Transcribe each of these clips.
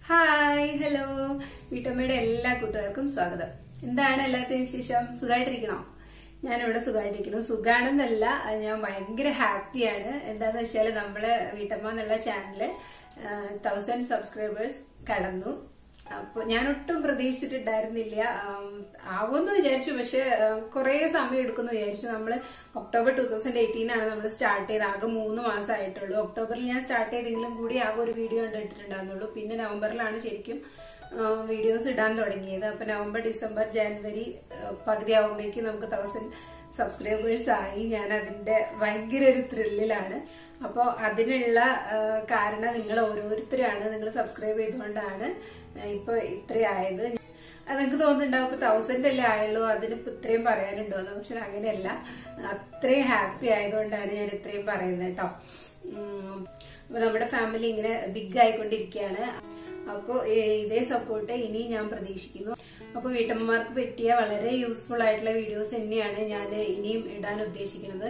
Hi hello വീട്ടമ്മയുടെ എല്ലാ കൂട്ടുകാർക്കും സ്വാഗതം. എന്താണ് എല്ലാവർക്കും വിശേഷം? സുഖമായിട്ടിരിക്കണോ? ഞാനിവിടെ സുഖമായിട്ടിരിക്കുന്നു. സുഖാണെന്നല്ല, ഞാൻ ഭയങ്കര ഹാപ്പിയാണ്. എന്താന്ന് വെച്ചാല് നമ്മള് വീട്ടമ്മ എന്നുള്ള ചാനല് 1000 സബ്സ്ക്രൈബേഴ്സ് കടന്നു. അപ്പൊ ഞാൻ ഒട്ടും പ്രതീക്ഷിച്ചിട്ടുണ്ടായിരുന്നില്ല. ആവുമെന്ന് വിചാരിച്ചു, പക്ഷെ കുറെ സമയം എടുക്കുമെന്ന് വിചാരിച്ചു. നമ്മള് ഒക്ടോബർ 2018 നമ്മൾ സ്റ്റാർട്ട് ചെയ്ത്. ആകെ 3 മാസമായിട്ടുള്ളൂ. ഒക്ടോബറിൽ ഞാൻ സ്റ്റാർട്ട് ചെയ്തെങ്കിലും കൂടി ആകെ ഒരു വീഡിയോ കണ്ടിട്ടുണ്ടായിരുന്നുള്ളൂ. പിന്നെ നവംബറിലാണ് ശരിക്കും വീഡിയോസ് ഇടാൻ തുടങ്ങിയത്. അപ്പൊ നവംബർ, ഡിസംബർ, ജനുവരി പകുതി ആവുമ്പോഴേക്കും നമുക്ക് 1000 സബ്സ്ക്രൈബേഴ്സ് ആയി. ഞാൻ അതിന്റെ ഭയങ്കര ഒരു ത്രില്ലിലാണ്. അപ്പൊ അതിനുള്ള കാരണം നിങ്ങൾ ഓരോരുത്തരാണ്. നിങ്ങൾ സബ്സ്ക്രൈബ് ചെയ്തുകൊണ്ടാണ് ഇപ്പൊ ഇത്രയായത്. അത് നിങ്ങൾക്ക് തോന്നുന്നുണ്ടാവും ഇപ്പൊ 1000 അല്ലേ ആയുള്ളൂ, അതിനിപ്പോ ഇത്രയും പറയാനുണ്ടോന്ന്. പക്ഷെ അങ്ങനെയല്ല, അത്രയും ഹാപ്പി ആയതുകൊണ്ടാണ് ഞാൻ ഇത്രയും പറയുന്നത് കേട്ടോ. അപ്പൊ നമ്മുടെ ഫാമിലി ഇങ്ങനെ ബിഗ് ആയിക്കൊണ്ടിരിക്കുകയാണ്. അപ്പൊ ഇതേ സപ്പോർട്ട് ഇനി ഞാൻ പ്രതീക്ഷിക്കുന്നു. അപ്പൊ വീട്ടമ്മമാർക്ക് പറ്റിയ വളരെ യൂസ്ഫുൾ ആയിട്ടുള്ള വീഡിയോസ് തന്നെയാണ് ഞാൻ ഇനിയും ഇടാൻ ഉദ്ദേശിക്കുന്നത്.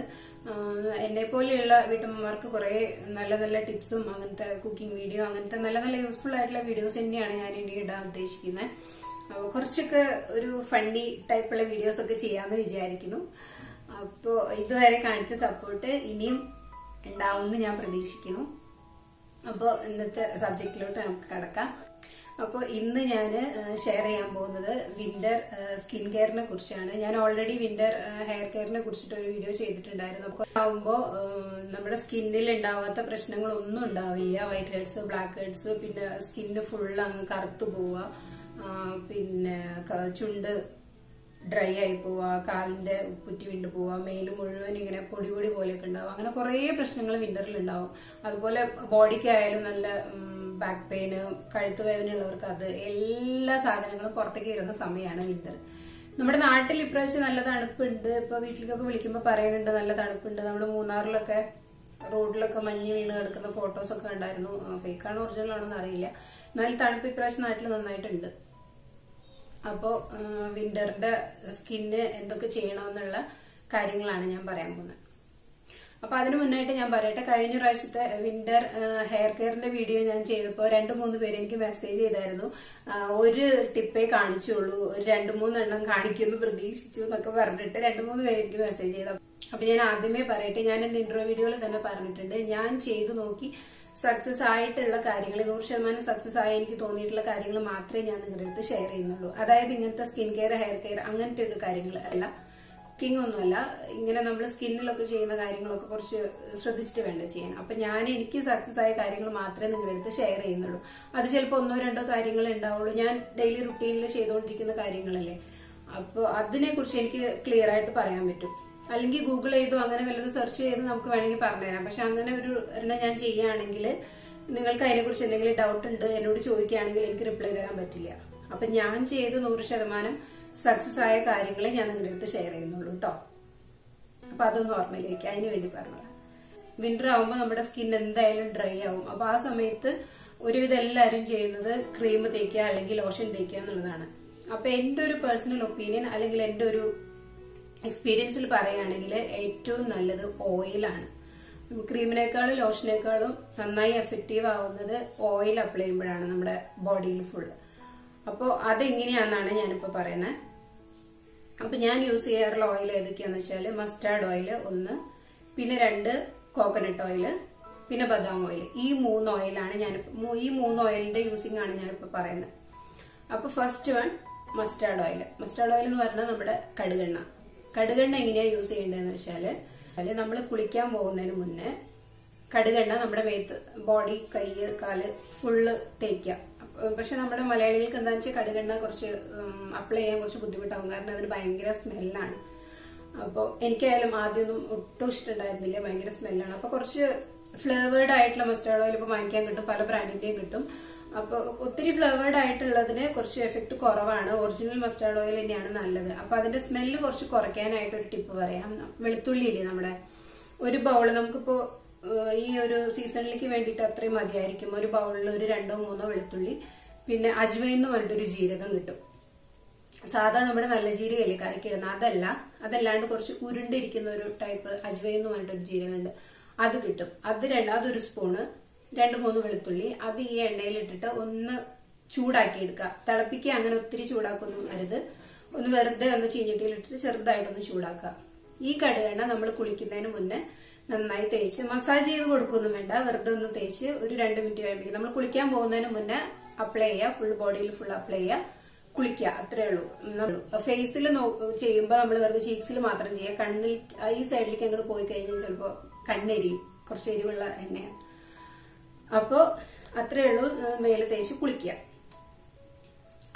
എന്നെ പോലെയുള്ള വീട്ടമ്മമാർക്ക് കുറെ നല്ല നല്ല ടിപ്സും അങ്ങനത്തെ കുക്കിംഗ് വീഡിയോ അങ്ങനത്തെ നല്ല നല്ല യൂസ്ഫുൾ ആയിട്ടുള്ള വീഡിയോസ് തന്നെയാണ് ഞാൻ ഇനി ഇടാൻ ഉദ്ദേശിക്കുന്നത്. അപ്പൊ കുറച്ചൊക്കെ ഒരു ഫണ്ണി ടൈപ്പുള്ള വീഡിയോസ് ഒക്കെ ചെയ്യാമെന്ന് വിചാരിക്കുന്നു. അപ്പോ ഇതുവരെ കാണിച്ച സപ്പോർട്ട് ഇനിയും ഉണ്ടാവുമെന്ന് ഞാൻ പ്രതീക്ഷിക്കുന്നു. അപ്പോൾ ഇന്നത്തെ സബ്ജക്റ്റിലോട്ട് നമുക്ക് കടക്കാം. അപ്പോൾ ഇന്ന് ഞാൻ ഷെയർ ചെയ്യാൻ പോകുന്നത് വിന്റർ സ്കിൻ കെയറിനെ കുറിച്ചാണ്. ഞാൻ ഓൾറെഡി വിന്റർ ഹെയർ കെയറിനെ കുറിച്ചിട്ട് ഒരു വീഡിയോ ചെയ്തിട്ടുണ്ടായിരുന്നു. അപ്പോൾ ആവുമ്പോൾ നമ്മുടെ സ്കിന്നിൽ ഉണ്ടാവാത്ത പ്രശ്നങ്ങളൊന്നും ഉണ്ടാവില്ല. വൈറ്റ് ഹെഡ്സ്, ബ്ലാക്ക് ഹെഡ്സ്, പിന്നെ സ്കിന്ന് ഫുൾ അങ്ങ് കറുത്തു പോവുക, പിന്നെ ചുണ്ട് ഡ്രൈ ആയി പോവുക, കാലിന്റെ ഉപ്പുറ്റി വീണ്ടു പോവുക, മെയില് മുഴുവൻ ഇങ്ങനെ പൊടി പൊടി പോലെയൊക്കെ ഉണ്ടാവും. അങ്ങനെ കുറെ പ്രശ്നങ്ങൾ വിന്ററിൽ ഉണ്ടാവും. അതുപോലെ ബോഡിക്കായാലും നല്ല ബാക്ക് പെയിന്, കഴുത്ത് വേദനയുള്ളവർക്ക് അത് എല്ലാ സാധനങ്ങളും പുറത്തേക്ക് വരുന്ന സമയമാണ് വിന്റർ. നമ്മുടെ നാട്ടിൽ ഇപ്രാവശ്യം നല്ല തണുപ്പുണ്ട്. ഇപ്പൊ വീട്ടിലേക്കൊക്കെ വിളിക്കുമ്പോൾ പറയുന്നുണ്ട് നല്ല തണുപ്പുണ്ട്. നമ്മുടെ മൂന്നാറിലൊക്കെ റോഡിലൊക്കെ മഞ്ഞ് വീണ് കിടക്കുന്ന ഫോട്ടോസൊക്കെ ഉണ്ടായിരുന്നു. ഫേക്കാണോ ഒറിജിനൽ ആണോന്ന് അറിയില്ല. എന്നാലും തണുപ്പ് ഇപ്രാവശ്യം നാട്ടിൽ നന്നായിട്ടുണ്ട്. അപ്പോ വിന്ററിന്റെ സ്കിന്ന് എന്തൊക്കെ ചെയ്യണമെന്നുള്ള കാര്യങ്ങളാണ് ഞാൻ പറയാൻ പോകുന്നത്. അപ്പൊ അതിനു മുന്നായിട്ട് ഞാൻ പറയട്ടെ, കഴിഞ്ഞ പ്രാവശ്യത്തെ വിന്റർ ഹെയർ കെയറിന്റെ വീഡിയോ ഞാൻ ചെയ്തപ്പോ 2-3 പേര് എനിക്ക് മെസ്സേജ് ചെയ്തായിരുന്നു. ഒരു ടിപ്പേ കാണിച്ചുള്ളൂ, ഒരു 2-3 എണ്ണം കാണിക്കുമെന്ന് പ്രതീക്ഷിച്ചു എന്നൊക്കെ പറഞ്ഞിട്ട് 2-3 പേര് എനിക്ക് മെസ്സേജ് ചെയ്തു. അപ്പൊ ഞാൻ ആദ്യമേ പറയട്ടെ, ഞാൻ എന്റെ ഇന്റർവ്യൂ വീഡിയോയിൽ തന്നെ പറഞ്ഞിട്ടുണ്ട്, ഞാൻ ചെയ്തു നോക്കി സക്സസ് ആയിട്ടുള്ള കാര്യങ്ങൾ, 100% സക്സസ് ആയി എനിക്ക് തോന്നിയിട്ടുള്ള കാര്യങ്ങൾ മാത്രമേ ഞാൻ നിങ്ങളുടെ അടുത്ത് ഷെയർ ചെയ്യുന്നുള്ളൂ. അതായത് ഇങ്ങനത്തെ സ്കിൻ കെയർ, ഹെയർ കെയർ അങ്ങനത്തെ ഒരു കാര്യങ്ങൾ അല്ല, കുക്കിംഗ് ഒന്നുമല്ല. ഇങ്ങനെ നമ്മൾ സ്കിന്നിലൊക്കെ ചെയ്യുന്ന കാര്യങ്ങളൊക്കെ കുറച്ച് ശ്രദ്ധിച്ചിട്ട് വേണ്ട ചെയ്യാൻ. അപ്പൊ ഞാൻ എനിക്ക് സക്സസ് ആയ കാര്യങ്ങൾ മാത്രമേ നിങ്ങളുടെ അടുത്ത് ഷെയർ ചെയ്യുന്നുള്ളൂ. അത് ചിലപ്പോൾ 1-2 കാര്യങ്ങൾ ഉണ്ടാവുള്ളൂ. ഞാൻ ഡെയിലി റുട്ടീനിൽ ചെയ്തുകൊണ്ടിരിക്കുന്ന കാര്യങ്ങളല്ലേ, അപ്പോൾ അതിനെ കുറിച്ച് എനിക്ക് ക്ലിയർ ആയിട്ട് പറയാൻ പറ്റും. അല്ലെങ്കിൽ ഗൂഗിൾ ചെയ്തോ അങ്ങനെ വല്ലതും സെർച്ച് ചെയ്ത് നമുക്ക് വേണമെങ്കിൽ പറഞ്ഞുതരാം. പക്ഷെ അങ്ങനെ ഒരു ഞാൻ ചെയ്യുകയാണെങ്കിൽ നിങ്ങൾക്ക് അതിനെക്കുറിച്ച് എന്തെങ്കിലും ഡൗട്ട് ഉണ്ട് എന്നോട് ചോദിക്കുകയാണെങ്കിൽ എനിക്ക് റിപ്ലൈ തരാൻ പറ്റില്ല. അപ്പൊ ഞാൻ ചെയ്ത് 100% സക്സസ് ആയ കാര്യങ്ങളെ ഞാൻ നിങ്ങളുടെ അടുത്ത് ഷെയർ ചെയ്യുന്നുള്ളൂ കേട്ടോ. അപ്പൊ അതൊന്ന് ഓർമ്മയിലേക്ക്, അതിന് വേണ്ടി പറഞ്ഞത്. വിന്റർ ആവുമ്പോൾ നമ്മുടെ സ്കിൻ എന്തായാലും ഡ്രൈ ആവും. അപ്പൊ ആ സമയത്ത് ഒരുവിധം എല്ലാവരും ചെയ്യുന്നത് ക്രീം തേക്കുക അല്ലെങ്കിൽ ലോഷൻ തേക്കുക എന്നുള്ളതാണ്. അപ്പൊ എന്റെ ഒരു പേഴ്സണൽ ഒപ്പീനിയൻ അല്ലെങ്കിൽ എന്റെ ഒരു എക്സ്പീരിയൻസിൽ പറയുകയാണെങ്കിൽ ഏറ്റവും നല്ലത് ഓയിലാണ്. ക്രീമിനേക്കാളും ലോഷനേക്കാളും നന്നായി എഫക്റ്റീവ് ആവുന്നത് ഓയിൽ അപ്ലൈ ചെയ്യുമ്പോഴാണ് നമ്മുടെ ബോഡിയിൽ ഫുൾ. അപ്പോൾ അതെങ്ങനെയാണെന്നാണ് ഞാനിപ്പോ പറയുന്നത്. അപ്പൊ ഞാൻ യൂസ് ചെയ്യാറുള്ള ഓയിൽ ഏതൊക്കെയാന്ന് വെച്ചാൽ മസ്റ്റാർഡ് ഓയിൽ 1, പിന്നെ 2 കോക്കനട്ട് ഓയിൽ, പിന്നെ ബദാം ഓയിൽ. ഈ 3 ഓയിലാണ് ഈ 3 ഓയിലിന്റെ യൂസിംഗ് ആണ് ഞാനിപ്പോ പറയുന്നത്. അപ്പൊ first one mustard oil. Mustard oil എന്ന് പറഞ്ഞാൽ നമ്മുടെ കടുകെണ്ണ. കടുകെണ്ണ എങ്ങനെയാ യൂസ് ചെയ്യേണ്ടതെന്ന് വെച്ചാല് നമ്മൾ കുളിക്കാൻ പോകുന്നതിന് മുന്നേ കടുകെണ്ണ നമ്മുടെ മേത്ത്, ബോഡി, കൈ, കാല് ഫുള്ള് തേക്കുക. പക്ഷെ നമ്മുടെ മലയാളികൾക്ക് എന്താണെന്ന് വെച്ചാൽ കടുകെണ്ണ കുറച്ച് അപ്ലൈ ചെയ്യാൻ കുറച്ച് ബുദ്ധിമുട്ടാവും, കാരണം അതിന് ഭയങ്കര സ്മെല്ലാണ്. അപ്പോൾ എനിക്കായാലും ആദ്യമൊന്നും ഒട്ടും ഇഷ്ടമുണ്ടായിരുന്നില്ല, ഭയങ്കര സ്മെല്ലാണ്. അപ്പൊ കുറച്ച് ഫ്ലേവേർഡ് ആയിട്ടുള്ള മസ്റ്റാർഡ് ഓയിൽ ഇപ്പൊ വാങ്ങിക്കാൻ കിട്ടും, പല ബ്രാൻഡിന്റെയും കിട്ടും. അപ്പൊ ഒത്തിരി ഫ്ലേവേർഡ് ആയിട്ടുള്ളതിന് കുറച്ച് എഫക്ട് കുറവാണ്. ഒറിജിനൽ മസ്റ്റാർഡ് ഓയിൽ തന്നെയാണ് നല്ലത്. അപ്പൊ അതിന്റെ സ്മെല്ല് കുറച്ച് കുറയ്ക്കാനായിട്ട് ഒരു ടിപ്പ് പറയാം. വെളുത്തുള്ളി ഇല്ലേ നമ്മുടെ, ഒരു ബൗള് നമുക്കിപ്പോ ഈ ഒരു സീസണിലേക്ക് വേണ്ടിയിട്ട് അത്രയും മതിയായിരിക്കും. ഒരു ബൗളിൽ ഒരു 2-3 വെളുത്തുള്ളി, പിന്നെ അജ്വൈൻ എന്ന് പറഞ്ഞിട്ടൊരു ജീരകം കിട്ടും. സാധാ നമ്മുടെ നല്ല ജീരകല്ലേ കറിക്കിടുന്ന, അതല്ലാണ്ട് കുറച്ച് ഉരുണ്ടിരിക്കുന്ന ഒരു ടൈപ്പ് അജ്വൈൻ എന്ന് പറഞ്ഞിട്ടൊരു ജീരകം ഉണ്ട്, അത് കിട്ടും. അതൊരു സ്പൂണ്, 2-3 വെളുത്തുള്ളി, അത് ഈ എണ്ണയിൽ ഇട്ടിട്ട് ഒന്ന് ചൂടാക്കി എടുക്കുക. തിളപ്പിക്കുക, അങ്ങനെ ഒത്തിരി ചൂടാക്കൊന്നും അരുത്. ഒന്ന് വെറുതെ ഒന്ന് ചീഞ്ഞിട്ടിയിലിട്ടിട്ട് ചെറുതായിട്ടൊന്ന് ചൂടാക്കുക. ഈ കടുകെണ്ണ നമ്മൾ കുളിക്കുന്നതിന് മുന്നേ നന്നായി തേച്ച് മസാജ് ചെയ്ത് കൊടുക്കൊന്നും വേണ്ട, വെറുതെ ഒന്ന് തേച്ച് ഒരു 2 മിനിറ്റ് കഴിയുമ്പോൾ നമ്മൾ കുളിക്കാൻ പോകുന്നതിന് മുന്നേ അപ്ലൈ ചെയ്യുക. ഫുൾ ബോഡിയിൽ ഫുൾ അപ്ലൈ ചെയ്യുക, കുളിക്കുക. അത്രേ ഉള്ളൂ. ഫേസിൽ ചെയ്യുമ്പോൾ നമ്മൾ വെറുതെ ചീക്സിൽ മാത്രം ചെയ്യുക. കണ്ണിൽ ഈ സൈഡിലേക്ക് അങ്ങോട്ട് പോയി കഴിഞ്ഞാൽ ചിലപ്പോൾ കണ്ണെരിയും, കുറച്ച് എരിവുള്ള എണ്ണയാണ്. അപ്പോ അത്രേ ഉള്ളൂ. മേലെ തേച്ച് കുളിക്കുക.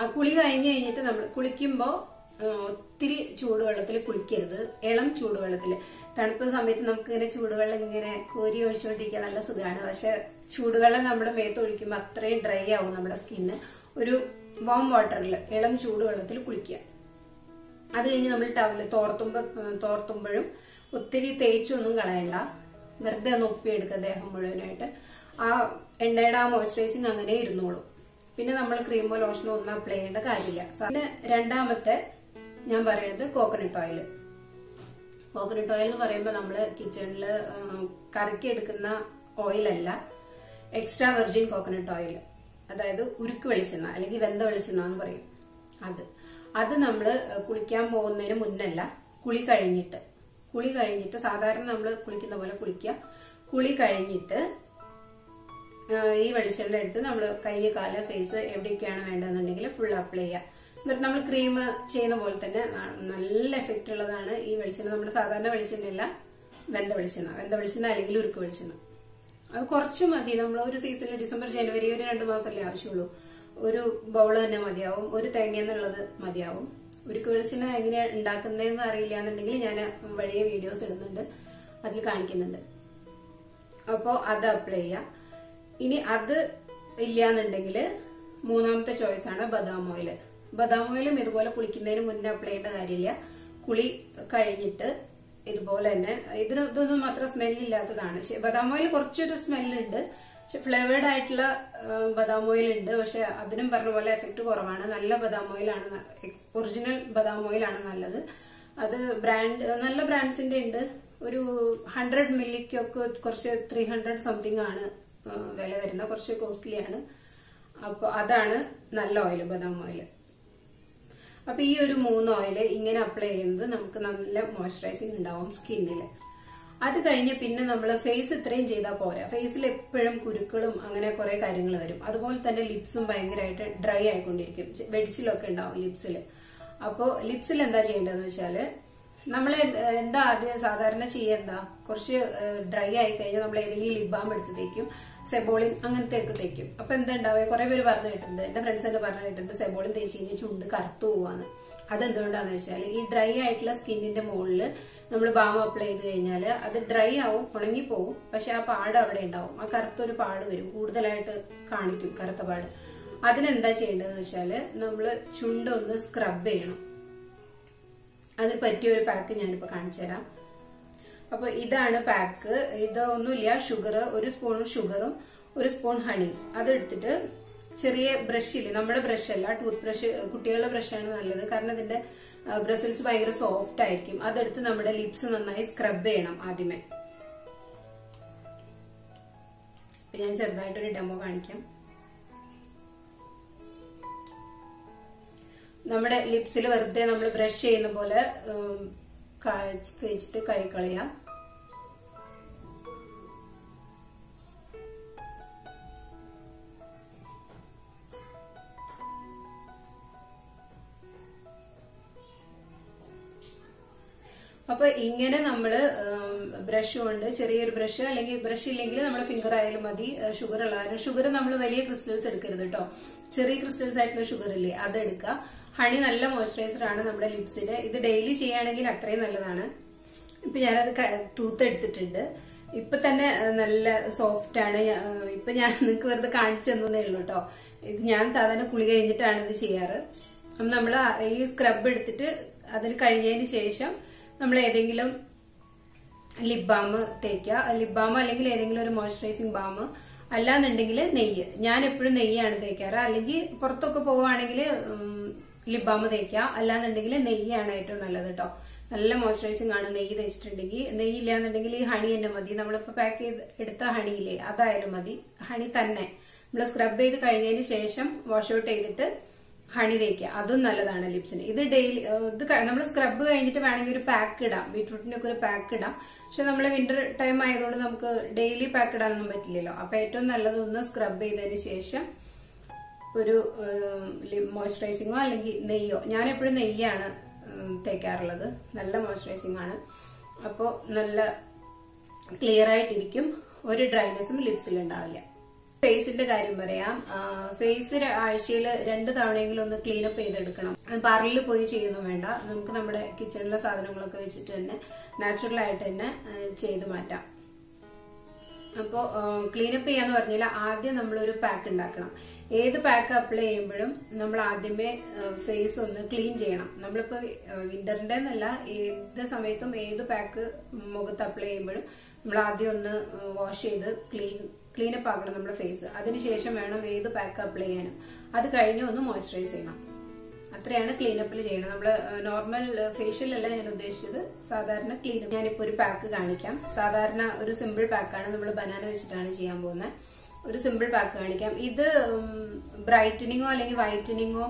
ആ കുളി കഴിഞ്ഞിട്ട് നമ്മൾ കുളിക്കുമ്പോ ഒത്തിരി ചൂടുവെള്ളത്തിൽ കുളിക്കരുത്, ഇളം ചൂടുവെള്ളത്തില്. തണുപ്പ് സമയത്ത് നമുക്ക് ഇങ്ങനെ ചൂടുവെള്ളം ഇങ്ങനെ കോരി ഒഴിച്ചുകൊണ്ടിരിക്കാൻ നല്ല സുഖമാണ്. പക്ഷെ ചൂടുവെള്ളം നമ്മുടെ മേത്ത് ഒഴിക്കുമ്പോൾ അത്രയും ഡ്രൈ ആവും നമ്മുടെ സ്കിന്ന്. ഒരു വാം വാട്ടറിൽ ഇളം ചൂടുവെള്ളത്തിൽ കുളിക്കുക. അത് കഴിഞ്ഞ് നമ്മൾ ടവല് തോർത്തുമ്പോഴും ഒത്തിരി തേച്ചൊന്നും കളയണ്ട, വെറുതെ ഒന്ന് ഒപ്പിയെടുക്കുക ദേഹം മുഴുവനായിട്ട്. ആ എണ്ണയുടെ ആ മോയ്സ്ചറൈസിങ് അങ്ങനെ ഇരുന്നോളൂ. പിന്നെ നമ്മൾ ക്രീമോ ലോഷനോ ഒന്നും അപ്ലൈ ചെയ്യേണ്ട കാര്യമില്ല. പിന്നെ രണ്ടാമത്തെ ഞാൻ പറയുന്നത് കോക്കനട്ട് ഓയിൽ. കോക്കനട്ട് ഓയിൽ എന്ന് പറയുമ്പോൾ നമ്മൾ കിച്ചണിൽ കറക്കി എടുക്കുന്ന ഓയിലല്ല, എക്സ്ട്രാ വെർജിൻ കോക്കനട്ട് ഓയിൽ, അതായത് ഉരുക്ക് വെളിച്ചെണ്ണ അല്ലെങ്കിൽ വെന്ത വെളിച്ചെണ്ണ എന്ന് പറയും. അത് നമ്മൾ കുളിക്കാൻ പോകുന്നതിന് മുന്നല്ല, കുളി കഴിഞ്ഞിട്ട് സാധാരണ നമ്മൾ കുളിക്കുന്ന പോലെ കുളിക്കുക. കുളി കഴിഞ്ഞിട്ട് ഈ വെളിച്ചെണ്ണ എടുത്ത് നമ്മൾ കൈ, കാല്, ഫേസ് എവിടെയൊക്കെയാണ് വേണ്ടതെന്നുണ്ടെങ്കിൽ ഫുൾ അപ്ലൈ ചെയ്യുക. എന്നിട്ട് നമ്മൾ ക്രീം ചെയ്യുന്ന പോലെ തന്നെ നല്ല എഫക്റ്റ് ഉള്ളതാണ് ഈ വെളിച്ചെണ്ണ. നമ്മുടെ സാധാരണ വെളിച്ചെണ്ണയല്ല, വെന്ത വെളിച്ചെണ്ണ അല്ലെങ്കിൽ ഉരുക്ക് വെളിച്ചെണ്ണ. അത് കുറച്ച് മതി. നമ്മൾ ഒരു സീസണിൽ ഡിസംബർ, ജനുവരി ഒരു 2 മാസമല്ലേ ആവശ്യമുള്ളൂ. ഒരു ബൗള് തന്നെ മതിയാവും, ഒരു തേങ്ങ എന്നുള്ളത് മതിയാവും. ഉരുക്ക് വെളിച്ചെണ്ണ എങ്ങനെയാണ് ഉണ്ടാക്കുന്നതെന്ന് അറിയില്ല എന്നുണ്ടെങ്കിൽ ഞാൻ വഴിയ വീഡിയോസ് ഇടുന്നുണ്ട്, അതിൽ കാണിക്കുന്നുണ്ട്. അപ്പോ അത് അപ്ലൈ ചെയ്യാം. ഇനി അത് ഇല്ലാന്നുണ്ടെങ്കിൽ മൂന്നാമത്തെ ചോയ്സ് ആണ് ബദാം ഓയിൽ. ബദാം ഓയിലും ഇതുപോലെ കുളിക്കുന്നതിന് മുന്നേ അപ്ലൈ ചെയ്യേണ്ട കാര്യമില്ല. കുളി കഴിഞ്ഞിട്ട് ഇതുപോലെ തന്നെ ഇതൊന്നും അത്ര സ്മെല്ലില്ലാത്തതാണ്. ബദാം ഓയിൽ കുറച്ചൊരു സ്മെല്ലുണ്ട്, പക്ഷെ ഫ്ലേവേർഡ് ആയിട്ടുള്ള ബദാം ഓയിൽ ഉണ്ട്. പക്ഷെ അതിനും പറഞ്ഞ പോലെ എഫക്ട് കുറവാണ്. നല്ല ബദാം ഓയിലാണ്, ഒറിജിനൽ ബദാം ഓയിലാണ് നല്ലത്. അത് നല്ല ബ്രാൻഡ്സിന്റെ ഉണ്ട്. ഒരു 100 മില്ലിക്കൊക്കെ കുറച്ച് 300 സംതിങ് ആണ് വില വരുന്ന, കുറച്ച് കോസ്റ്റ്ലിയാണ്. അപ്പൊ അതാണ് നല്ല ഓയിൽ, ബദാം ഓയിൽ. അപ്പൊ ഈ ഒരു 3 ഓയിൽ ഇങ്ങനെ അപ്ലൈ ചെയ്യുന്നത് നമുക്ക് നല്ല മോയ്സ്ചറൈസിങ് ഉണ്ടാവും സ്കിന്നില്. അത് കഴിഞ്ഞ് പിന്നെ നമ്മൾ ഫേസ് ഇത്രയും ചെയ്താൽ പോരാ. ഫേസിൽ എപ്പോഴും കുരുക്കളും അങ്ങനെ കുറെ കാര്യങ്ങൾ വരും. അതുപോലെ തന്നെ ലിപ്സും ഭയങ്കരമായിട്ട് ഡ്രൈ ആയിക്കൊണ്ടിരിക്കും, വെടിച്ചിലൊക്കെ ഉണ്ടാവും ലിപ്സിൽ. അപ്പോ ലിപ്സിൽ എന്താ ചെയ്യേണ്ടതെന്ന് വെച്ചാല് നമ്മൾ എന്താ ആദ്യം സാധാരണ ചെയ്യുക, കുറച്ച് ഡ്രൈ ആയി കഴിഞ്ഞാൽ നമ്മൾ ഏതെങ്കിലും ലിപ് ബാം എടുത്ത് തേക്കും, സെബോളിൻ അങ്ങനത്തെ ഒക്കെ തേക്കും. അപ്പൊ എന്താ ഉണ്ടാവുക, കുറെ പേര് പറഞ്ഞു കേട്ടിട്ടുണ്ട്, എന്റെ ഫ്രണ്ട്സ് ഒക്കെ പറഞ്ഞു കേട്ടിട്ടുണ്ട് സെബോളിൻ തേച്ച് കഴിഞ്ഞാൽ ചുണ്ട് കറുത്തു പോവാന്ന്. അതെന്തുകൊണ്ടാന്ന് വെച്ചാൽ ഈ ഡ്രൈ ആയിട്ടുള്ള സ്കിന്നിന്റെ മുകളിൽ നമ്മൾ ബാം അപ്ലൈ ചെയ്ത് കഴിഞ്ഞാൽ അത് ഡ്രൈ ആവും, ഉണങ്ങിപ്പോവും. പക്ഷെ ആ പാട് അവിടെ ഉണ്ടാവും, ആ കറുത്തൊരു പാട് വരും, കൂടുതലായിട്ട് കാണിക്കും കറുത്ത പാട്. അതിനെന്താ ചെയ്യേണ്ടതെന്ന് വെച്ചാല് നമ്മള് ചുണ്ടൊന്ന് സ്ക്രബ് ചെയ്യണം. അതിന് പറ്റിയ ഒരു പാക്ക് ഞാനിപ്പോ കാണിച്ചു തരാം. അപ്പൊ ഇതാണ് പാക്ക്. ഇതൊന്നുമില്ല, ഒരു സ്പൂൺ ഷുഗറും 1 സ്പൂൺ ഹണി. അതെടുത്തിട്ട് ചെറിയ ബ്രഷില്, നമ്മുടെ ബ്രഷ് അല്ല, ടൂത്ത് ബ്രഷ്, കുട്ടികളുടെ ബ്രഷാണ് നല്ലത്, കാരണം ഇതിന്റെ ബ്രസിൽസ് ഭയങ്കര സോഫ്റ്റ് ആയിരിക്കും. അതെടുത്ത് നമ്മുടെ ലിപ്സ് നന്നായി സ്ക്രബ് ചെയ്യണം ആദ്യമേ. ഞാൻ ചെറുതായിട്ടൊരു ഡെമോ കാണിക്കാം. നമ്മുടെ ലിപ്സിൽ വെറുതെ നമ്മൾ ബ്രഷ് ചെയ്യുന്ന പോലെ തേച്ചിട്ട് കഴുകിക്കളയാം. അപ്പൊ ഇങ്ങനെ നമ്മള് ബ്രഷ് കൊണ്ട്, ചെറിയൊരു ബ്രഷ് അല്ലെങ്കിൽ ബ്രഷ് ഇല്ലെങ്കിൽ നമ്മുടെ ഫിംഗർ ആയാലും മതി. ഷുഗർ ഉള്ളവരും, ഷുഗർ നമ്മൾ വലിയ ക്രിസ്റ്റൽസ് എടുക്കരുത് കേട്ടോ, ചെറിയ ക്രിസ്റ്റൽസ് ആയിട്ടുള്ള ഷുഗർ ഇല്ലേ അതെടുക്കുക. ഹണി നല്ല മോയ്സ്ചറൈസർ ആണ് നമ്മുടെ ലിപ്സില്. ഇത് ഡെയിലി ചെയ്യുകയാണെങ്കിൽ അത്രയും നല്ലതാണ്. ഇപ്പൊ ഞാനത് തൂത്തെടുത്തിട്ടുണ്ട്. ഇപ്പൊ തന്നെ നല്ല സോഫ്റ്റ് ആണ്. ഇപ്പൊ ഞാൻ നിങ്ങൾക്ക് വെറുതെ കാണിച്ചു തന്നേ ഉള്ളൂ കേട്ടോ. ഇത് ഞാൻ സാധാരണ കുളി കഴിഞ്ഞിട്ടാണ് ഇത് ചെയ്യാറ്. നമ്മള് ഈ സ്ക്രബ് എടുത്തിട്ട് അതിന് കഴിഞ്ഞതിന് ശേഷം നമ്മൾ ഏതെങ്കിലും ലിപ് ബാം തേക്കുക. ലിപ് ബാം അല്ലെങ്കിൽ ഏതെങ്കിലും ഒരു മോയ്സ്ചറൈസിങ് ബാം, അല്ലാന്നുണ്ടെങ്കിൽ നെയ്യ്. ഞാൻ എപ്പോഴും നെയ്യാണ് തേക്കാറ്. അല്ലെങ്കിൽ പുറത്തൊക്കെ പോവുകയാണെങ്കിൽ ലിപ് ബാം തേക്കുക, അല്ലാന്നുണ്ടെങ്കിൽ നെയ്യാണ് ഏറ്റവും നല്ലത് കേട്ടോ. നല്ല മോയ്സ്ചറൈസിങ് ആണ് നെയ്യ് തേച്ചിട്ടുണ്ടെങ്കിൽ. നെയ്യ് ഇല്ലാന്നുണ്ടെങ്കിൽ ഈ ഹണി തന്നെ മതി. നമ്മളിപ്പോ പാക്ക് ചെയ്ത് എടുത്ത ഹണിയില്ലേ അതായാലും മതി. ഹണി തന്നെ നമ്മൾ സ്ക്രബ് ചെയ്ത് കഴിഞ്ഞതിന് ശേഷം വാഷ് ഔട്ട് ചെയ്തിട്ട് ഹണി തേക്കുക, അതും നല്ലതാണ് ലിപ്സിന്. ഇത് ഡെയിലി നമ്മൾ സ്ക്രബ് കഴിഞ്ഞിട്ട് വേണമെങ്കിൽ ഒരു പാക്ക് ഇടാം, ബീട്രൂട്ടിനൊക്കെ ഒരു പാക്ക് ഇടാം. പക്ഷെ നമ്മൾ വിന്റർ ടൈം ആയതുകൊണ്ട് നമുക്ക് ഡെയിലി പാക്ക് ഇടാനൊന്നും പറ്റില്ലല്ലോ. അപ്പൊ ഏറ്റവും നല്ലത് ഒന്ന് സ്ക്രബ് ചെയ്തതിന് ശേഷം ഒരു മോയ്സ്ചറൈസിങ്ങോ അല്ലെങ്കിൽ നെയ്യോ, ഞാൻ എപ്പോഴും നെയ്യാണ് തേക്കാറുള്ളത്. നല്ല മോയ്സ്ചറൈസിംഗ് ആണ്. അപ്പോൾ നല്ല ക്ലിയർ ആയിട്ടിരിക്കും, ഒരു ഡ്രൈനെസ്സും ലിപ്സിൽ ഉണ്ടാവില്ല. ഫേസിന്റെ കാര്യം പറയാം. ഫേസ് ആഴ്ചയിൽ 2 തവണയെങ്കിലും ഒന്ന് ക്ലീനപ്പ് ചെയ്തെടുക്കണം. പാർലറിൽ പോയി ചെയ്യുന്നു വേണ്ട, നമുക്ക് നമ്മുടെ കിച്ചണിലെ സാധനങ്ങളൊക്കെ വെച്ചിട്ട് തന്നെ നാച്ചുറൽ ആയിട്ട് തന്നെ ചെയ്ത് മാറ്റാം. അപ്പോൾ ക്ലീനപ്പ് ചെയ്യാന്ന് പറഞ്ഞാൽ ആദ്യം നമ്മളൊരു പാക്ക് ഉണ്ടാക്കണം. ഏത് പാക്ക് അപ്ലൈ ചെയ്യുമ്പോഴും നമ്മൾ ആദ്യമേ ഫേസ് ഒന്ന് ക്ലീൻ ചെയ്യണം. നമ്മളിപ്പോ വിന്ററിന്റെ എന്നല്ല, ഏത് സമയത്തും ഏത് പാക്ക് മുഖത്ത് അപ്ലൈ ചെയ്യുമ്പോഴും നമ്മൾ ആദ്യം ഒന്ന് വാഷ് ചെയ്ത് ക്ലീനപ്പ് ആക്കണം നമ്മുടെ ഫേസ്. അതിനുശേഷം വേണം ഏത് പാക്ക് അപ്ലൈ ചെയ്യാനും. അത് കഴിഞ്ഞ് ഒന്ന് മോയ്സ്ചറൈസ് ചെയ്യണം. അത്രയാണ് ക്ലീനപ്പിൽ ചെയ്യണം. നമ്മള് നോർമൽ ഫേഷ്യൽ അല്ല ഞാൻ ഉദ്ദേശിച്ചത്, സാധാരണ ക്ലീനപ്പ്. ഞാനിപ്പോ ഒരു പാക്ക് കാണിക്കാം. സാധാരണ ഒരു സിമ്പിൾ പാക്കാണ്, നമ്മൾ ബനാന വെച്ചിട്ടാണ് ചെയ്യാൻ പോകുന്നത്. ഒരു സിമ്പിൾ പാക്ക് കാണിക്കാം. ഇത് ബ്രൈറ്റനിങ്ങോ അല്ലെങ്കിൽ വൈറ്റനിങ്ങോ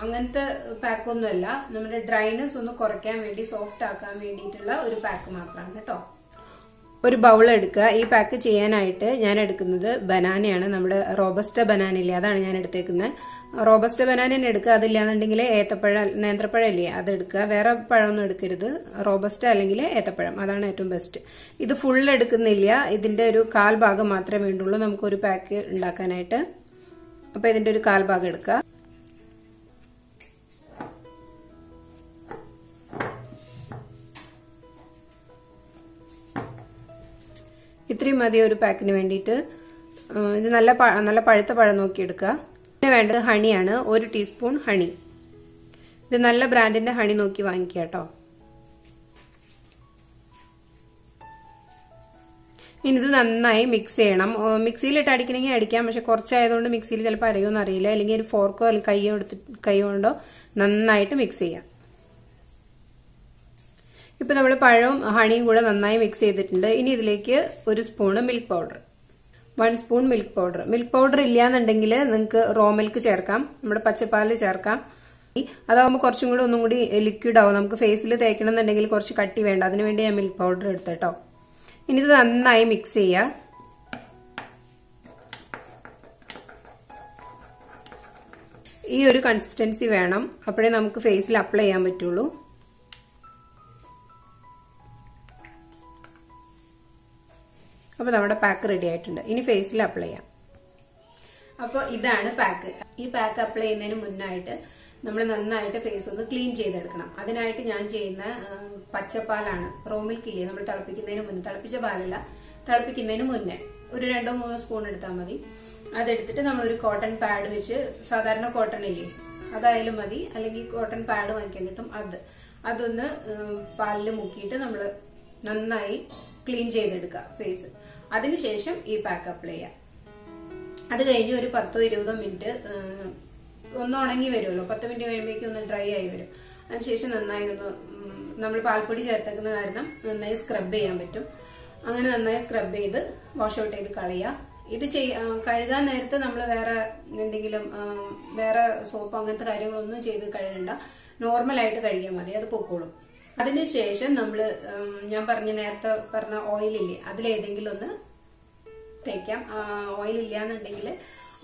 അങ്ങനത്തെ പാക്കൊന്നുമല്ല, നമ്മുടെ ഡ്രൈനെസ് ഒന്ന് കുറയ്ക്കാൻ വേണ്ടി, സോഫ്റ്റ് ആക്കാൻ വേണ്ടിയിട്ടുള്ള ഒരു പാക്ക് മാത്രമാണ് കേട്ടോ. ഒരു ബൗൾ എടുക്കുക. ഈ പാക്ക് ചെയ്യാനായിട്ട് ഞാൻ എടുക്കുന്നത് ബനാനയാണ്. നമ്മുടെ റോബസ്റ്റ ബനാന ഇല്ലേ, അതാണ് ഞാൻ എടുത്തേക്കുന്നത്. റോബസ്റ്റ ബനാന തന്നെ എടുക്കുക. അതില്ലാന്നുണ്ടെങ്കിൽ നേന്ത്രപ്പഴം ഇല്ലേ, അത് എടുക്കുക. വേറെ പഴമൊന്നും എടുക്കരുത്. റോബസ്റ്റ അല്ലെങ്കിൽ ഏത്തപ്പഴം, അതാണ് ഏറ്റവും ബെസ്റ്റ്. ഇത് ഫുൾ എടുക്കുന്നില്ല, ഇതിന്റെ ഒരു 1/4 ഭാഗം മാത്രമേ വേണ്ടുള്ളൂ നമുക്കൊരു പാക്ക് ഉണ്ടാക്കാനായിട്ട്. അപ്പൊ ഇതിന്റെ ഒരു 1/4 ഭാഗം എടുക്കുക. ഇത്രയും മതി ഒരു പാക്കിന് വേണ്ടിയിട്ട്. ഇത് നല്ല പഴുത്ത പഴം നോക്കി എടുക്കുക. പിന്നെ വേണ്ടത് ഹണിയാണ്, 1 ടീസ്പൂൺ ഹണി. ഇത് നല്ല ബ്രാൻഡിന്റെ ഹണി നോക്കി വാങ്ങിക്കുക കേട്ടോ. ഇനി ഇത് നന്നായി മിക്സ് ചെയ്യണം. മിക്സിയിലിട്ട് അടിക്കണമെങ്കിൽ അടിക്കാം, പക്ഷെ കുറച്ചായതുകൊണ്ട് മിക്സിയിൽ ചിലപ്പോൾ അരയോന്ന് അറിയില്ല. അല്ലെങ്കിൽ ഒരു ഫോർക്കോ അല്ലെങ്കിൽ കൈ കൊണ്ടോ നന്നായിട്ട് മിക്സ് ചെയ്യാം. ഇപ്പൊ നമ്മൾ പഴവും ഹണിയും കൂടെ നന്നായി മിക്സ് ചെയ്തിട്ടുണ്ട്. ഇനി ഇതിലേക്ക് 1 spoon milk powder, 1 spoon milk powder. Milk powder ഇല്ലാന്നുണ്ടെങ്കിൽ നിങ്ങൾക്ക് റോ മിൽക്ക് ചേർക്കാം, നമ്മുടെ പച്ചപ്പാല് ചേർക്കാം. അതാവുമ്പോൾ കുറച്ചും കൂടെ ഒന്നും കൂടി ലിക്വിഡ് ആവും. നമുക്ക് ഫേസിൽ തേക്കണം എന്നുണ്ടെങ്കിൽ കുറച്ച് കട്ടി വേണ്ട, അതിനുവേണ്ടി ഞാൻ മിൽക്ക് പൗഡർ എടുത്തേട്ടോ. ഇനി ഇത് നന്നായി മിക്സ് ചെയ്യുക. ഈ ഒരു കൺസിസ്റ്റൻസി വേണം, അപ്പോഴേ നമുക്ക് ഫേസിൽ അപ്ലൈ ചെയ്യാൻ പറ്റുള്ളൂ. അപ്പൊ നമ്മുടെ പാക്ക് റെഡി ആയിട്ടുണ്ട്. ഇനി ഫേസിൽ അപ്ലൈ ചെയ്യാം. അപ്പൊ ഇതാണ് പാക്ക്. ഈ പാക്ക് അപ്ലൈ ചെയ്യുന്നതിന് മുന്നായിട്ട് നമ്മൾ നന്നായിട്ട് ഫേസ് ഒന്ന് ക്ലീൻ ചെയ്തെടുക്കണം. അതിനായിട്ട് ഞാൻ ചെയ്യുന്ന പച്ചപ്പാലാണ്. റോ മിൽക്ക് ഇല്ലേ, നമ്മൾ തിളപ്പിക്കുന്നതിന് മുന്നേ, തിളപ്പിച്ച പാലല്ല, തിളപ്പിക്കുന്നതിന് മുന്നേ ഒരു 2-3 സ്പൂൺ എടുത്താൽ മതി. അതെടുത്തിട്ട് നമ്മളൊരു കോട്ടൺ പാഡ് വെച്ച്, സാധാരണ കോട്ടൺ ഇല്ലേ അതായാലും മതി, അല്ലെങ്കിൽ കോട്ടൺ പാഡ് വാങ്ങിക്കാൻ കിട്ടും, അതൊന്ന് പാലിൽ മുക്കിയിട്ട് നമ്മൾ നന്നായി ക്ലീൻ ചെയ്തെടുക്കുക ഫേസ്. അതിനുശേഷം ഈ പാക്ക് അപ്ലൈ ചെയ്യാം. അത് കഴിഞ്ഞ് ഒരു 10-20 മിനിറ്റ് ഒന്ന് ഉണങ്ങി വരുമല്ലോ, 10 മിനിറ്റ് കഴിയുമ്പോഴേക്കും ഒന്ന് ഡ്രൈ ആയി വരും. അതിനുശേഷം നന്നായി ഒന്ന്, നമ്മൾ പാൽപ്പൊടി ചേർത്തേക്കുന്ന കാരണം നന്നായി സ്ക്രബ് ചെയ്യാൻ പറ്റും. അങ്ങനെ നന്നായി സ്ക്രബ് ചെയ്ത് വാഷ് ഔട്ട് ചെയ്ത് കളയുക. ഇത് കഴുകാൻ നേരത്ത് നമ്മൾ വേറെ സോപ്പ് അങ്ങനത്തെ കാര്യങ്ങളൊന്നും ചെയ്ത് കഴുകണ്ട, നോർമലായിട്ട് കഴുകിയാൽ മതി, അത് പൊക്കോളും. അതിനുശേഷം നമ്മള് ഞാൻ നേരത്തെ പറഞ്ഞ ഓയിലില്ലേ, അതിലേതെങ്കിലും ഒന്ന് തേക്കാം. ഓയിൽ ഇല്ലാന്നുണ്ടെങ്കിൽ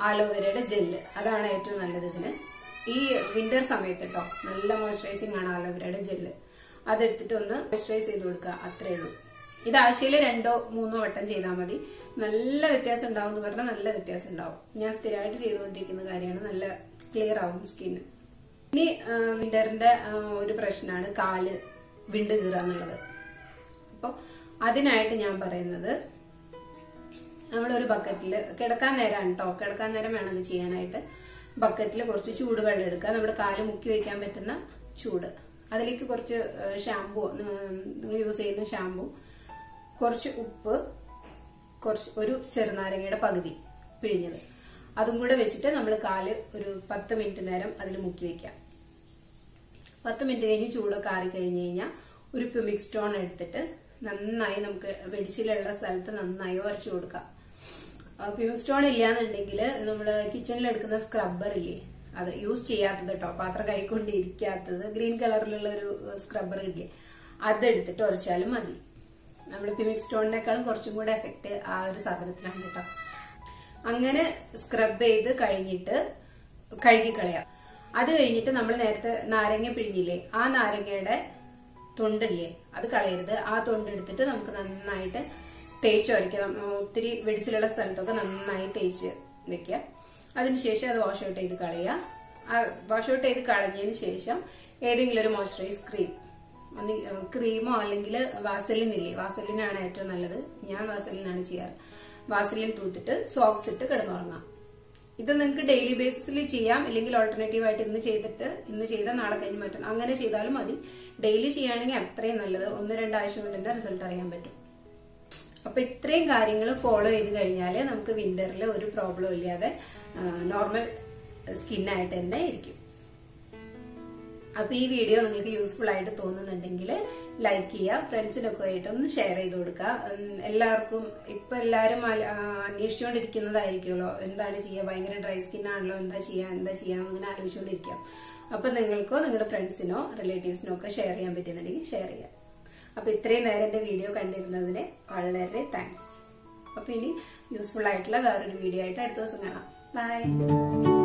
ആലോവേരയുടെ ജെല്ല്, അതാണ് ഏറ്റവും നല്ലത് ഇതിന്. ഈ വിന്റർ സമയത്ത് കേട്ടോ, നല്ല മോയ്സ്ചറൈസിംഗ് ആണ് ആലോവേരയുടെ ജെല്ല്. അതെടുത്തിട്ട് ഒന്ന് മോയ്സ്ചറൈസ് ചെയ്ത് കൊടുക്കുക, അത്രേ ഉള്ളൂ. ഇത് ആഴ്ചയിൽ 2-3 വട്ടം ചെയ്താൽ മതി. നല്ല വ്യത്യാസം ഉണ്ടാവും എന്ന് പറഞ്ഞാൽ നല്ല വ്യത്യാസം ഉണ്ടാവും. ഞാൻ സ്ഥിരമായിട്ട് ചെയ്തുകൊണ്ടിരിക്കുന്ന കാര്യമാണ്, നല്ല ക്ലിയർ ആവും സ്കിന്ന്. ഇനി വിന്ററിന്റെ ഒരു പ്രശ്നമാണ് കാല് വിണ്ട് കീറുക എന്നുള്ളത്. അപ്പോൾ അതിനായിട്ട് ഞാൻ പറയുന്നത്, നമ്മളൊരു ബക്കറ്റിൽ, കിടക്കാൻ നേരമാണ് കേട്ടോ, കിടക്കാൻ നേരം വേണം ഇത് ചെയ്യാനായിട്ട്. ബക്കറ്റിൽ കുറച്ച് ചൂടുവെള്ളം എടുക്കുക, നമ്മുടെ കാല് മുക്കി വയ്ക്കാൻ പറ്റുന്ന ചൂട്. അതിലേക്ക് കുറച്ച് ഷാമ്പു, നിങ്ങൾ യൂസ് ചെയ്യുന്ന ഷാമ്പു, കുറച്ച് ഉപ്പ്, ഒരു ചെറുനാരങ്ങയുടെ പകുതി പിഴിഞ്ഞത്, അതും കൂടെ വെച്ചിട്ട് നമ്മൾ കാല് ഒരു 10 മിനിറ്റ് നേരം അതിൽ മുക്കി വെക്കാം. 10 മിനിറ്റ് കഴിഞ്ഞ് ചൂടൊക്കെ ആറി കഴിഞ്ഞ് കഴിഞ്ഞാൽ ഒരു പ്യൂമിക് സ്റ്റോൺ എടുത്തിട്ട് നന്നായി നമുക്ക് വെടിച്ചിലുള്ള സ്ഥലത്ത് നന്നായി ഉരച്ചു കൊടുക്കാം. പിമിക് സ്റ്റോൺ ഇല്ലാന്നുണ്ടെങ്കിൽ നമ്മള് കിച്ചണിൽ എടുക്കുന്ന സ്ക്രബ്ബർ ഇല്ലേ, അത് യൂസ് ചെയ്യാത്തത് കേട്ടോ, പാത്രം കഴിക്കൊണ്ടിരിക്കാത്തത്, ഗ്രീൻ കളറിലുള്ള ഒരു സ്ക്രബ്ബർ ഇല്ലേ, അതെടുത്തിട്ട് ഉരച്ചാലും മതി. നമ്മൾ പിമിക് സ്റ്റോണിനേക്കാളും കുറച്ചും കൂടെ എഫക്ട് ആ ഒരു സാധനത്തിനാണ് കേട്ടോ. അങ്ങനെ സ്ക്രബ് ചെയ്ത് കഴിഞ്ഞിട്ട് കഴുകിക്കളയാം. അത് കഴിഞ്ഞിട്ട് നമ്മൾ നേരത്തെ നാരങ്ങ പിഴിഞ്ഞില്ലേ, ആ നാരങ്ങയുടെ തൊണ്ടില്ലേ അത് കളയരുത്. ആ തൊണ്ടെടുത്തിട്ട് നമുക്ക് നന്നായിട്ട് തേച്ച് വരയ്ക്കാം. ഒത്തിരി വെടിച്ചിലുള്ള സ്ഥലത്തൊക്കെ നന്നായി തേച്ച് വെക്കുക. അതിനുശേഷം അത് വാഷ് ഔട്ട് ചെയ്ത് കളയുക. വാഷ് ഔട്ട് ചെയ്ത് കളഞ്ഞതിന് ശേഷം ഏതെങ്കിലും ഒരു മോയ്സ്ചറൈസ് ക്രീം, ക്രീമോ അല്ലെങ്കിൽ വാസലിൻ ഇല്ലേ, വാസലിനാണ് ഏറ്റവും നല്ലത്. ഞാൻ വാസലിനാണ് ചെയ്യാറ്. വാസലിൻ തൂത്തിട്ട് സോക്സ് ഇട്ട് കിടന്നുറങ്ങാം. ഇത് നിങ്ങൾക്ക് ഡെയിലി ബേസിസിൽ ചെയ്യാം, ഇല്ലെങ്കിൽ ഓൾട്ടർനേറ്റീവ് ആയിട്ട് ഇന്ന് ചെയ്താൽ നാളെ കഴിഞ്ഞ് മാറ്റാം, അങ്ങനെ ചെയ്താലും മതി. ഡെയിലി ചെയ്യുകയാണെങ്കിൽ അത്രയും നല്ലത്. 1-2 ആഴ്ച കൊണ്ട് തന്നെ റിസൾട്ട് അറിയാൻ പറ്റും. അപ്പൊ ഇത്രയും കാര്യങ്ങൾ ഫോളോ ചെയ്ത് കഴിഞ്ഞാൽ നമുക്ക് വിന്ററിൽ ഒരു പ്രോബ്ലം ഇല്ലാതെ നോർമൽ സ്കിന്നായിട്ട് തന്നെ ഇരിക്കും. അപ്പൊ ഈ വീഡിയോ നിങ്ങൾക്ക് യൂസ്ഫുൾ ആയിട്ട് തോന്നുന്നുണ്ടെങ്കിൽ ലൈക്ക് ചെയ്യുക, ഫ്രണ്ട്സിനൊക്കെ ആയിട്ട് ഒന്ന് ഷെയർ ചെയ്ത് കൊടുക്കുക. എല്ലാവർക്കും ഇപ്പൊ എല്ലാവരും അന്വേഷിച്ചുകൊണ്ടിരിക്കുന്നതായിരിക്കുമല്ലോ, എന്താണ് ചെയ്യുക, ഭയങ്കര ഡ്രൈ സ്കിൻ ആണല്ലോ, എന്താ ചെയ്യാം അങ്ങനെ ആലോചിച്ചുകൊണ്ടിരിക്കാം. അപ്പൊ നിങ്ങൾക്കോ നിങ്ങളുടെ ഫ്രണ്ട്സിനോ റിലേറ്റീവ്സിനോ ഒക്കെ ഷെയർ ചെയ്യാൻ പറ്റുന്നുണ്ടെങ്കിൽ ഷെയർ ചെയ്യാം. അപ്പൊ ഇത്രയും നേരം എന്റെ വീഡിയോ കണ്ടിരുന്നതിന് വളരെ താങ്ക്സ്. അപ്പൊ ഇനി യൂസ്ഫുൾ ആയിട്ടുള്ള വേറൊരു വീഡിയോ ആയിട്ട് അടുത്ത ദിവസം കാണാം. ബൈ.